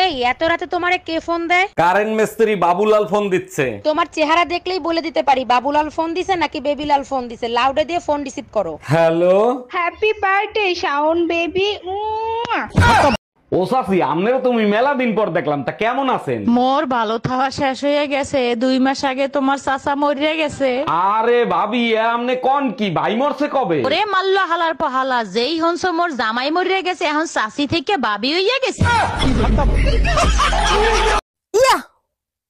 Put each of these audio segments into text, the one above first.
এই এত রাতে তোমারে কে ফোন দেয়? কারেন্ট মিস্ত্রি বাবুলাল ফোন দিচ্ছে। তোমার চেহারা দেখলেই বলে দিতে পারি বাবুলাল ফোন দিছে নাকি বেবিলাল ফোন দিছে। লাউডে দিয়ে ফোন রিসিভ করো। Hello. Happy birthday Shaon baby. ও সাফি, আমনেরও তুমি মেলা দিন পর দেখলাম, তা কেমন আছেন? মোর ভালো থাওয়া শেষ হয়ে গেছে, 2 মাস আগে তোমার চাচা মরিয়া গেছে। আরে ভাবি, আমনে কোন কি ভাই মরছে কবে? ওরে মাল্লা হালার পহালা, যেই হনস মোর জামাই মরিয়া গেছে, এখন চাচি থেকে বাবি হইয়া গেছে। ইয়া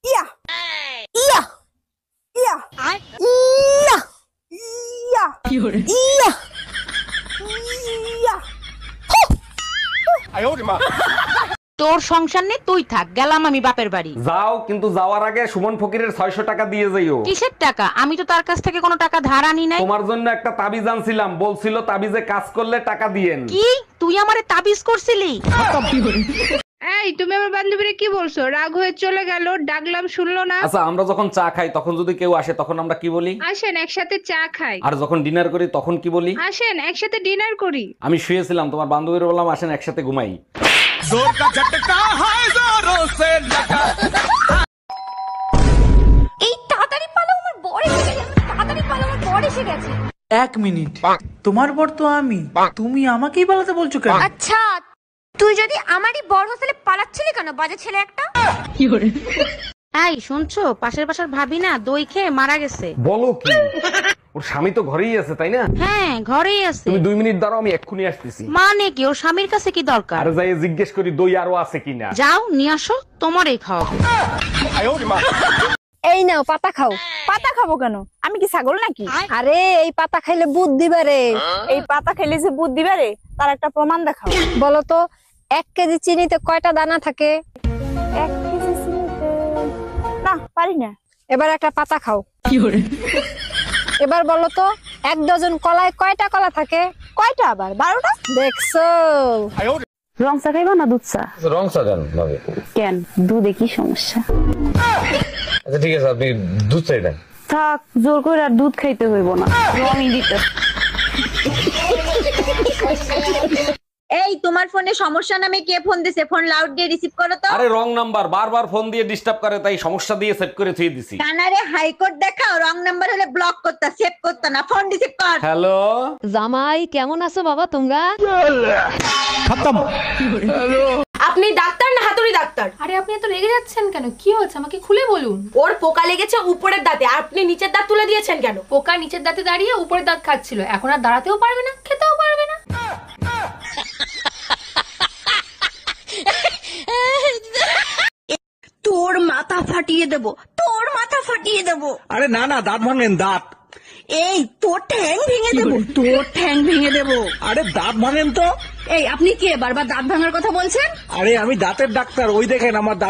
ইয়া ইয়া ইয়া ইয়া ইয়া ইয়া ইয়া। তোর সংসার নেই, তুই থাক, গেলাম আমি বাপের বাড়ি। যাও, কিন্তু যাওয়ার আগে সুমন ফকিরের 600 টাকা দিয়ে যাইও। কিসের টাকা? আমি তো তার কাছ থেকে কোনো টাকা ধার আনি নাই। তোমার জন্য একটা তাবিজ আনছিলাম, বলছিল তাবিজে কাজ করলে টাকা দিয়েন। কি তুই আমারে তাবিজ করছিলি? এই তুমি আমার বান্ধবীরে কি বলছো? রাগ হয়ে চলে গেল, ডাকলাম শুনলো না। আচ্ছা, আমরা যখন চা খাই তখন যদি কেউ আসে তখন আমরা কি বলি? আসেন একসাথে চা খাই। আর যখন ডিনার করি তখন কি বলি? আসেন একসাথে ডিনার করি। আমি শুয়েছিলাম, তোমার বান্ধবীর বললাম আসেন একসাথে ঘুমাই। এই তাড়াতাড়ি পালো, আমার বর এসে গেছে। তাড়াতাড়ি পালো, আমার বর এসে গেছে। 1 মিনিট, তোমার বর তো আমি, তুমি আমাকেই পালাতে বলছো কেন? আচ্ছা, তুই যদি আমারই বর হোস্টেলে পালাচ্ছিলি কেন, বাজে ছেলে একটা? এই শুনছো, পাশের বাসার ভাবি না দই খেয়ে মারা গেছে। বলো কি? ওর স্বামী তো ঘরেই আছে, তাই না? হ্যাঁ ঘরেই আছে। তুমি 2 মিনিট দাঁড়াও, আমি এক্ষুনি আসতেছি। মানে কি, ওর স্বামীর কাছে কি দরকার? আর যাই জিজ্ঞেস করি দই আরো আছে কিনা। যাও নিয়ে আসো, তোমারই খাওয়াবো। এই নাও পাতা খাও। পাতা খাবো কেন? আমি কি ছাগল নাকি? আরে এই পাতা খাইলে বুদ্ধি বাড়ে। এই পাতা খাইলে যে বুদ্ধি বাড়ে তার একটা প্রমাণ দেখাও। বলো তো 1 কেজি চিনিতে কয়টা দানা থাকে? 1 কেজি চিনিতে না, পারি না। এবার একটা পাতা খাও। এবার বলো তো 1 ডজন কলায় কয়টা কলা থাকে? কয়টা? আবার 12টা। দেখছো? রং চা খাইবা না দুধ চা? রং চা দেন ভাবি। কেন, দুধে কি সমস্যা? আচ্ছা ঠিক আছে, আপনি দুধ চাই দেন। থাক, জোর করে আর দুধ খাইতে হইব না, রঙই দিতে। এই তোমার ফোনে সমস্যা নামে কে ফোন দিছে? ফোন লাউড দিয়ে রিসিভ করো তো। আরে রং নাম্বার, বারবার ফোন দিয়ে ডিস্টার্ব করে, তাই সমস্যা দিয়ে সেট করে থুই দিছি। কানারে হাইকোর্ট দেখাও, রং নাম্বার হলে ব্লক করতা, সেভ করতা না, ফোন রিসিভ কর। হ্যালো জামাই কেমন আছো বাবা তোমরা? আপনি ডাক্তার না হাতুড়ি ডাক্তার? আরে আপনি এত রেগে যাচ্ছেন কেন? কি হচ্ছে আমাকে খুলে বলুন। ওর পোকা লেগেছে উপরের দাঁতে, আর আপনি নিচের দাঁত তুলে দিয়েছেন কেন? পোকা নিচের দাঁতে দাঁড়িয়ে উপরের দাঁত খাচ্ছিল, এখন আর দাঁড়াতেও পারবে না, খেতেও পারবে না। তোর মাথা ফাটিয়ে দেব, তোর মাথা ফাটিয়ে দেব। আরে না না, দাঁত ভাঙেন, দাঁত। এই তোর ঠ্যাং ভেঙে দেব, তোর ঠ্যাং ভেঙে দেব। আরে দাঁত ভাঙেন তো। এই আপনি কে বারবার দাঁত ভাঙার কথা বলছেন? আরে আমি দাঁতের ডাক্তার, ওই দেখেন আমার দাঁত।